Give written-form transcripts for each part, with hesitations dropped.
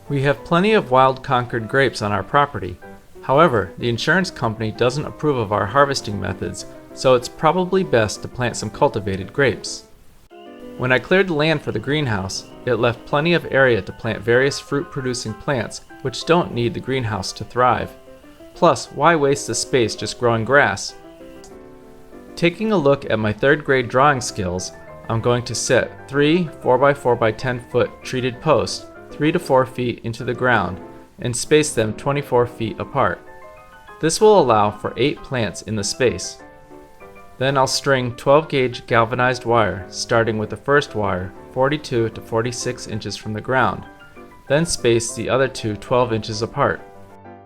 We have plenty of wild Concord grapes on our property. However, the insurance company doesn't approve of our harvesting methods, so it's probably best to plant some cultivated grapes. When I cleared the land for the greenhouse, it left plenty of area to plant various fruit-producing plants which don't need the greenhouse to thrive. Plus, why waste the space just growing grass? Taking a look at my 3rd grade drawing skills, I'm going to set 3 4x4 by 10 foot treated posts 3 to 4 feet into the ground and space them 24 feet apart. This will allow for 8 plants in the space. Then I'll string 12 gauge galvanized wire starting with the first wire 42 to 46 inches from the ground, then space the other two 12 inches apart.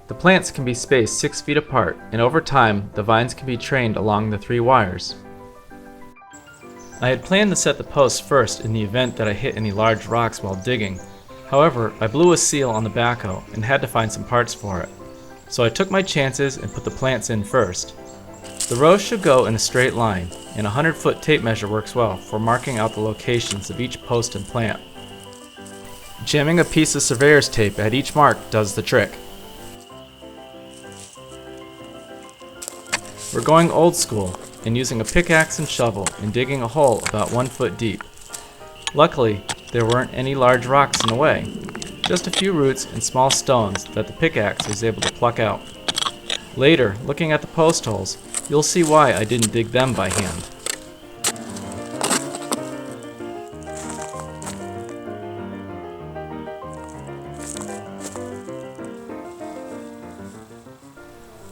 The plants can be spaced 6 feet apart, and over time the vines can be trained along the 3 wires. I had planned to set the posts first in the event that I hit any large rocks while digging. However, I blew a seal on the backhoe and had to find some parts for it. So I took my chances and put the plants in first. The rows should go in a straight line, and a 100-foot tape measure works well for marking out the locations of each post and plant. Jamming a piece of surveyor's tape at each mark does the trick. We're going old school and using a pickaxe and shovel and digging a hole about 1 foot deep. Luckily, there weren't any large rocks in the way, just a few roots and small stones that the pickaxe was able to pluck out. Later, looking at the post holes, you'll see why I didn't dig them by hand.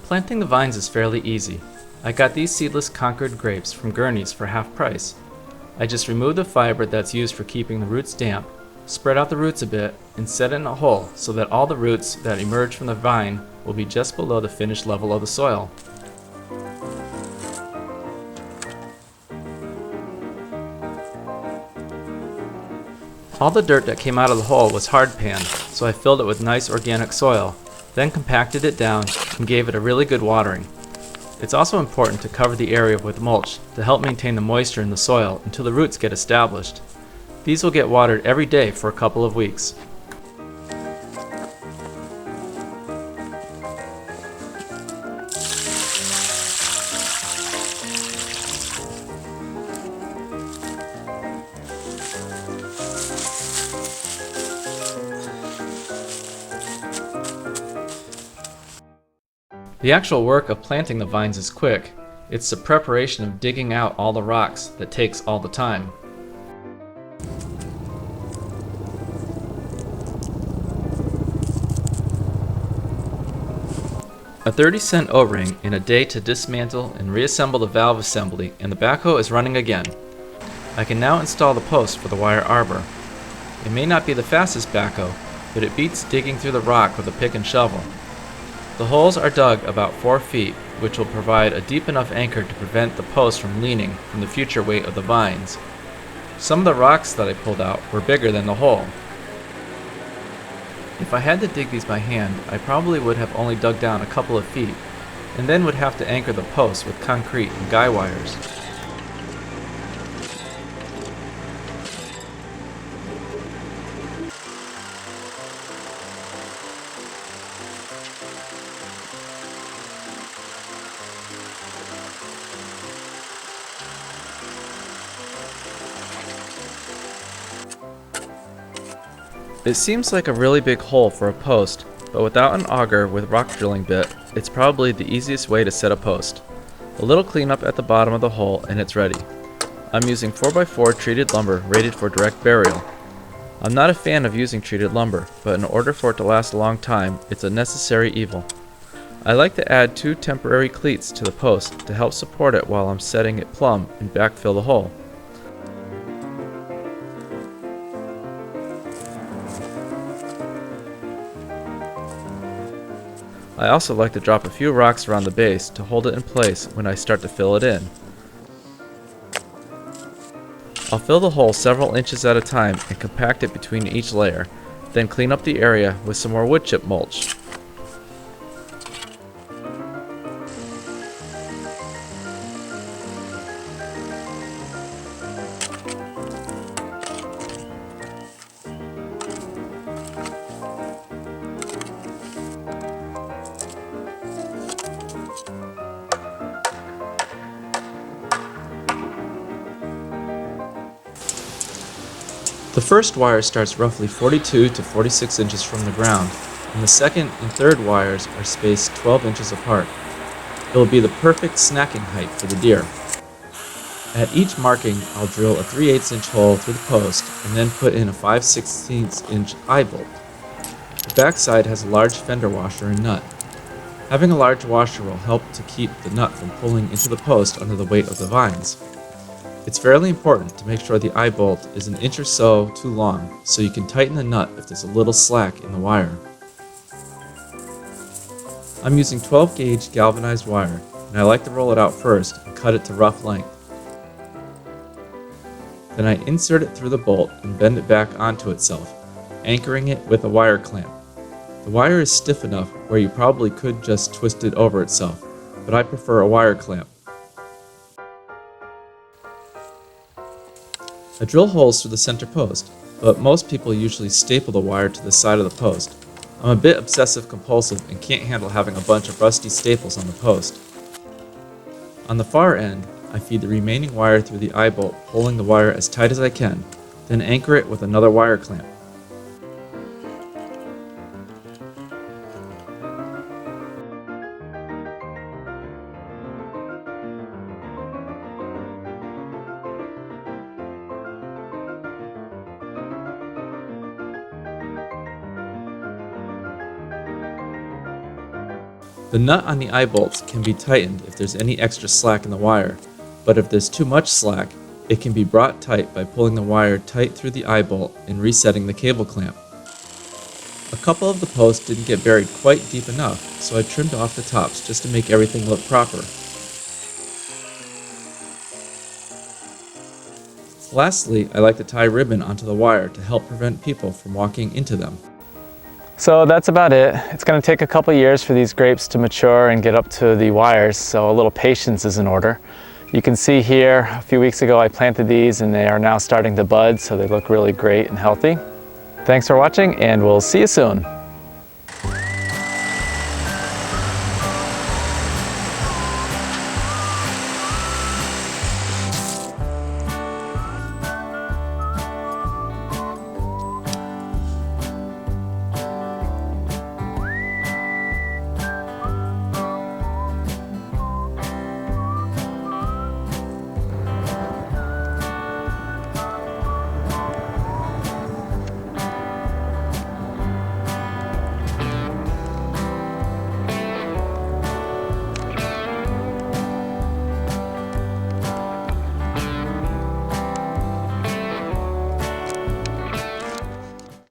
Planting the vines is fairly easy. I got these seedless Concord grapes from Gurney's for half price. I just remove the fiber that's used for keeping the roots damp, spread out the roots a bit, and set it in a hole so that all the roots that emerge from the vine will be just below the finished level of the soil. All the dirt that came out of the hole was hard panned, so I filled it with nice organic soil, then compacted it down and gave it a really good watering. It's also important to cover the area with mulch to help maintain the moisture in the soil until the roots get established. These will get watered every day for a couple of weeks. The actual work of planting the vines is quick. It's the preparation of digging out all the rocks that takes all the time. A 30-cent O-ring and a day to dismantle and reassemble the valve assembly, and the backhoe is running again. I can now install the post for the wire arbor. It may not be the fastest backhoe, but it beats digging through the rock with a pick and shovel. The holes are dug about 4 feet, which will provide a deep enough anchor to prevent the post from leaning from the future weight of the vines. Some of the rocks that I pulled out were bigger than the hole. If I had to dig these by hand, I probably would have only dug down a couple of feet, and then would have to anchor the posts with concrete and guy wires. It seems like a really big hole for a post, but without an auger with rock drilling bit, it's probably the easiest way to set a post. A little cleanup at the bottom of the hole and it's ready. I'm using 4x4 treated lumber rated for direct burial. I'm not a fan of using treated lumber, but in order for it to last a long time, it's a necessary evil. I like to add 2 temporary cleats to the post to help support it while I'm setting it plumb and backfill the hole. I also like to drop a few rocks around the base to hold it in place when I start to fill it in. I'll fill the hole several inches at a time and compact it between each layer, then clean up the area with some more wood chip mulch. The first wire starts roughly 42 to 46 inches from the ground, and the second and third wires are spaced 12 inches apart. It will be the perfect snacking height for the deer. At each marking, I'll drill a 3/8 inch hole through the post and then put in a 5/16 inch eye bolt. The backside has a large fender washer and nut. Having a large washer will help to keep the nut from pulling into the post under the weight of the vines. It's fairly important to make sure the eye bolt is an inch or so too long, so you can tighten the nut if there's a little slack in the wire. I'm using 12 gauge galvanized wire, and I like to roll it out first and cut it to rough length. Then I insert it through the bolt and bend it back onto itself, anchoring it with a wire clamp. The wire is stiff enough where you probably could just twist it over itself, but I prefer a wire clamp. I drill holes through the center post, but most people usually staple the wire to the side of the post. I'm a bit obsessive compulsive and can't handle having a bunch of rusty staples on the post. On the far end, I feed the remaining wire through the eye bolt, pulling the wire as tight as I can, then anchor it with another wire clamp. The nut on the eye bolts can be tightened if there's any extra slack in the wire, but if there's too much slack, it can be brought tight by pulling the wire tight through the eye bolt and resetting the cable clamp. A couple of the posts didn't get buried quite deep enough, so I trimmed off the tops just to make everything look proper. Lastly, I like to tie ribbon onto the wire to help prevent people from walking into them. So that's about it. It's going to take a couple years for these grapes to mature and get up to the wires, so a little patience is in order. You can see here, a few weeks ago I planted these and they are now starting to bud, so they look really great and healthy. Thanks for watching, and we'll see you soon.